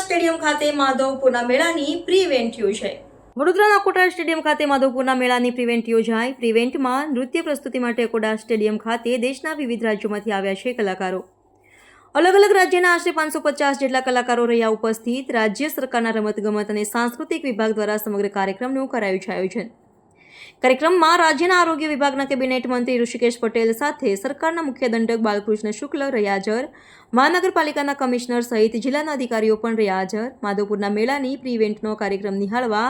Stadium ખાતે માધવપુરના મેળાની pre event યોજાઈ। વડોદરાના અકોટા સ્ટેડિયમ ખાતે માધવપુરના મેળાની પ્રી ઇવેન્ટ યોજાઈ। પ્રી ઇવેન્ટમાં નૃત્ય પ્રસ્તુતિ માટે અકોટા સ્ટેડિયમ ખાતે દેશના વિવિધ રાજ્યોમાંથી આવ્યા છે કલાકારો। અલગ અલગ રાજ્યના આશરે 550 જેટલા કલાકારો રહ્યા ઉપસ્થિત। રાજ્ય સરકારના રમતગમત અને સાંસ્કૃતિક વિભાગ દ્વારા સમગ્ર કાર્યક્રમનું કરાયું છે આયોજન। કાર્યક્રમમાં રાજ્યના આરોગ્ય વિભાગના કેબિનેટ મંત્રી ઋષિકેશ પટેલ સાથે સરકારના મુખ્ય દંડક બાલકૃષ્ણ શુક્લ રહ્યા હાજર। મહાનગરપાલિકાના કમિશનર સહિત જિલ્લાના અધિકારીઓ પણ રહ્યા હાજર। માધવપુરના મેળાની પ્રી ઇવેન્ટનો કાર્યક્રમ નિહાળવા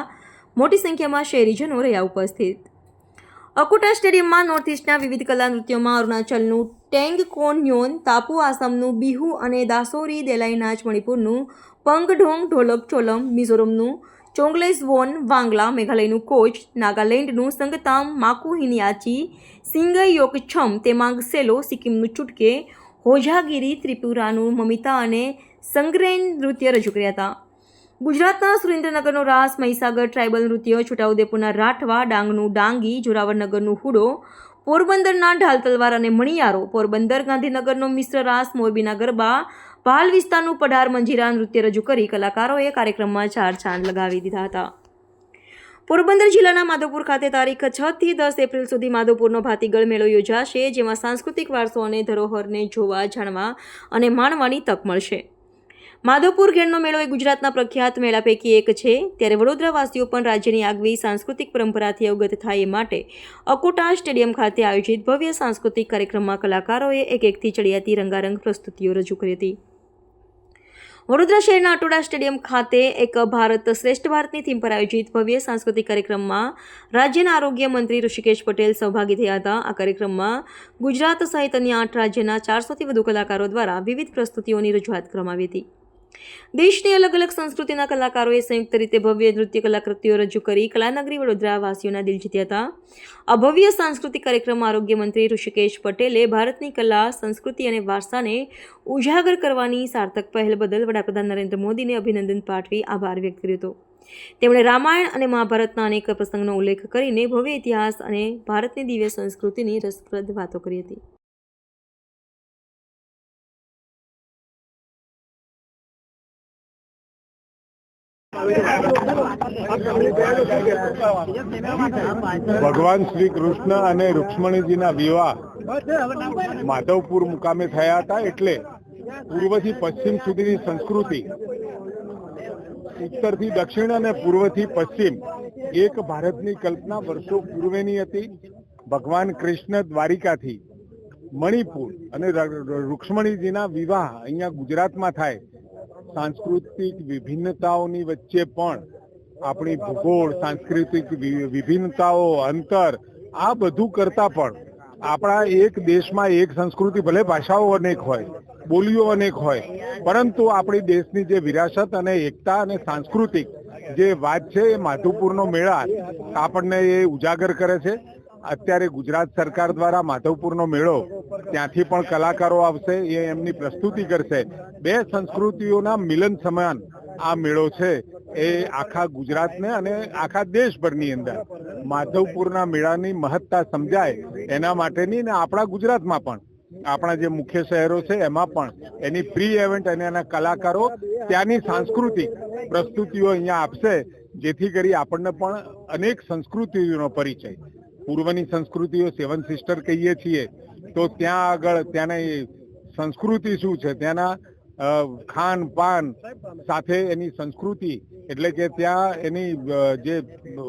મોટી સંખ્યામાં શહેરીજનો રહ્યા ઉપસ્થિત। અકોટા સ્ટેડિયમમાં નોર્થ ઇસ્ટના વિવિધ કલા નૃત્યોમાં અરુણાચલનું ટેંગ કોન ન્યોન, તાપુ આસામનું બિહુ અને દાસોરી દેલાઈ નાચ, મણિપુરનું પંગઢોંગ ઢોલક ચોલમ, મિઝોરમનું ચોંગલેઝવોન વાંગલા, મેઘાલયનું કોચ, નાગાલેન્ડનું સંગતામ માકુ હિનિયાચી, સિંગયોકછમ તેમાંગ સેલો, સિક્કિમનું ચુટકે, હોજાગીરી, ત્રિપુરાનું મમિતા અને સંગ્રેન નૃત્ય રજૂ કર્યા હતા। ગુજરાતના સુરેન્દ્રનગરનો રાસ, મહીસાગર ટ્રાઇબલ નૃત્ય, છોટાઉદેપુરના રાઠવા, ડાંગનું ડાંગી, જોરાવરનગરનું હુડો, પોરબંદરના ઢાલ તલવાર અને મણિયારો, પોરબંદર ગાંધીનગરનો મિશ્ર રાસ, મોરબીના ગરબા, ભાલ વિસ્તારનું પઢાર મંજીરા નૃત્ય રજૂ કરી કલાકારોએ કાર્યક્રમમાં ચાર ચાંદ લગાવી દીધા હતા। પોરબંદર જિલ્લાના માધવપુર ખાતે તારીખ 6 થી 10 એપ્રિલ સુધી માધવપુરનો ભાતીગળ મેળો યોજાશે, જેમાં સાંસ્કૃતિક વારસો અને ધરોહરને જોવા, જાણવા અને માણવાની તક મળશે। માધવપુર ગેરનો મેળો એ ગુજરાતના પ્રખ્યાત મેળા પૈકી એક છે, ત્યારે વડોદરાવાસીઓ પણ રાજ્યની આગવી સાંસ્કૃતિક પરંપરાથી અવગત થાય એ માટે અકોટા સ્ટેડિયમ ખાતે આયોજિત ભવ્ય સાંસ્કૃતિક કાર્યક્રમમાં કલાકારોએ એકથી ચડિયાતી રંગારંગ પ્રસ્તુતિઓ રજૂ કરી હતી। વડોદરા શહેરના અટોડા સ્ટેડિયમ ખાતે એક ભારત શ્રેષ્ઠ ભારતની થીમ પર આયોજિત ભવ્ય સાંસ્કૃતિક કાર્યક્રમમાં રાજ્યના આરોગ્ય મંત્રી ઋષિકેશ પટેલ સહભાગી થયા હતા। આ કાર્યક્રમમાં ગુજરાત સહિત અન્ય 8 રાજ્યના 400થી વધુ કલાકારો દ્વારા વિવિધ પ્રસ્તુતિઓની રજૂઆત કરવામાં આવી હતી। દેશની અલગ અલગ સંસ્કૃતિના કલાકારોએ સંયુક્ત રીતે ભવ્ય નૃત્ય કલાકૃતિઓ રજૂ કરી કલાનગરી વડોદરાવાસીઓના દિલ જીત્યા હતા। આ ભવ્ય સાંસ્કૃતિક કાર્યક્રમમાં આરોગ્ય મંત્રી ઋષિકેશ પટેલે ભારતની કલા, સંસ્કૃતિ અને વારસાને ઉજાગર કરવાની સાર્થક પહેલ બદલ વડાપ્રધાન નરેન્દ્ર મોદીને અભિનંદન પાઠવી આભાર વ્યક્ત કર્યો હતો। તેમણે રામાયણ અને મહાભારતના અનેક પ્રસંગનો ઉલ્લેખ કરીને ભવ્ય ઇતિહાસ અને ભારતની દિવ્ય સંસ્કૃતિની રસપ્રદ વાતો કરી હતી। ભગવાન શ્રી કૃષ્ણ અને રૂક્ષ્મણીજીના વિવાહ માધવપુર મુકામે થયા હતા, એટલે પૂર્વથી પશ્ચિમ સુધીની સંસ્કૃતિ, ઉત્તરથી દક્ષિણ અને પૂર્વથી પશ્ચિમ એક ભારતની કલ્પના વર્ષો પૂર્વેની હતી। ભગવાન કૃષ્ણ દ્વારિકાથી મણિપુર અને રૂક્ષ્મણીજીના વિવાહ અહીંયા ગુજરાતમાં થાય, સાંસ્કૃતિક વિભિન્નતાઓની વચ્ચે પણ આપણી ભૂગોળ, સાંસ્કૃતિક વિભિન્નતાઓ, અંતર, આ બધું કરતા પણ આપણા એક દેશમાં એક સંસ્કૃતિ, ભલે ભાષાઓ અનેક હોય, બોલીઓ અનેક હોય, પરંતુ આપણી દેશની જે વિરાસત અને એકતા અને સાંસ્કૃતિક જે વાત છે એ માધવપુરનો મેળા આપણને એ ઉજાગર કરે છે। અત્યારે ગુજરાત સરકાર દ્વારા માધવપુરનો મેળો, ત્યાંથી પણ કલાકારો આવશે, એ એમની પ્રસ્તુતિ કરશે। બે સંસ્કૃતિઓના મિલન સમાન આ મેળો છે, એ આખા ગુજરાતને અને આખા દેશભરની અંદર માધવપુરના મેળાની મહત્તા સમજાય એના માટેની, ને આપણા ગુજરાતમાં પણ આપણા જે મુખ્ય શહેરો છે એમાં પણ એની પ્રી ઇવેન્ટ અને એના કલાકારો ત્યાંની સાંસ્કૃતિક પ્રસ્તુતિઓ અહીંયા આપશે, જેથી કરી આપણને પણ અનેક સંસ્કૃતિઓનો પરિચય, પૂર્વની સંસ્કૃતિઓ 7 સિસ્ટર કહીએ છીએ, તો ત્યાં આગળ ત્યાંની સંસ્કૃતિ શું છે, ત્યાંના ખાન પાન સાથે એની સંસ્કૃતિ, એટલે કે ત્યાં એની જે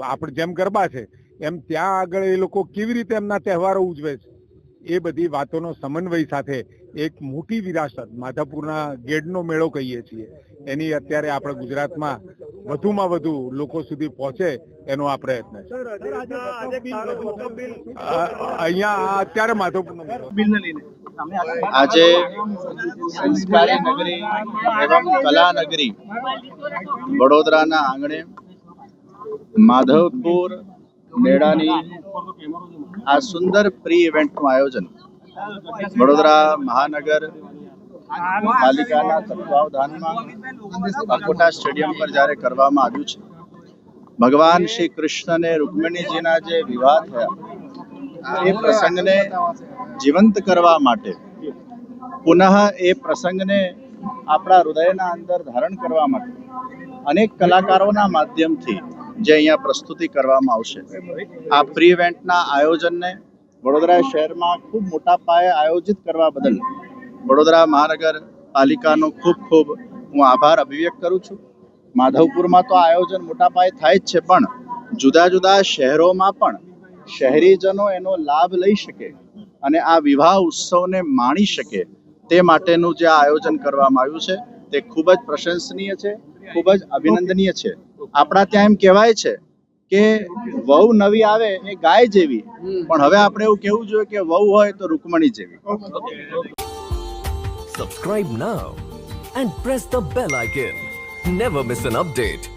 આપણે જેમ ગરબા છે એમ ત્યાં આગળ એ લોકો કેવી રીતે એમના તહેવારો ઉજવે છે, એ બધી વાતોનો સમન્વય સાથે એક મોટી વિરાસત માધવપુરના ગેડનો મેળો કહીએ છીએ, એની અત્યારે આપણે ગુજરાતમાં વધુમાં વધુ લોકો સુધી પહોંચે એનો આ પ્રયત્ન છે। અહીંયા અત્યારે માધવપુરનો આજે સંસ્કારી નગરી એવં કલા નગરી વડોદરાના આંગણે માધવપુર મેળાની આ સુંદર પ્રી ઇવેન્ટનું આયોજન વડોદરા મહાનગર પાલિકાના તત્વાવધાનમાં અકોટા સ્ટેડિયમ પર જ્યારે કરવામાં આવ્યું છે, ભગવાન શ્રી કૃષ્ણ અને રૂકમિણીજીના જે વિવાહ થયા એ પ્રસંગને જીવંત કરવા માટે, પુનઃ એ પ્રસંગને આપણા હૃદયના અંદર ધારણ કરવા માટે અનેક કલાકારોના માધ્યમથી જે અહીંયા પ્રસ્તુતિ કરવામાં આવશે. આ પ્રી ઇવેન્ટના આયોજનને વડોદરા શહેરમાં ખૂબ મોટા પાયે આયોજિત કરવા બદલ વડોદરા મહાનગરપાલિકાનો ખૂબ ખૂબ હું આભાર અભિવ્યક્ત કરું છું. માધવપુરમાં તો આયોજન મોટા પાયે થાય જ છે, પણ જુદા જુદા શહેરોમાં પણ શહેરીજનો એનો લાભ લઈ શકે અને આ વિવાહ ઉત્સવને માણી શકે તે માટેનું જે આયોજન કરવામાં આવ્યું છે તે ખૂબ જ પ્રશંસનીય છે, ખૂબ જ અભિનંદનીય છે. આપણા ત્યાં એમ કહેવાય છે કે વહુ નવી આવે એ ગાય જેવી, પણ હવે આપણે એવું કહેવું જોઈએ કે વહુ હોય તો રૂકમણી જેવી. Subscribe now and press the bell icon. Never miss an update.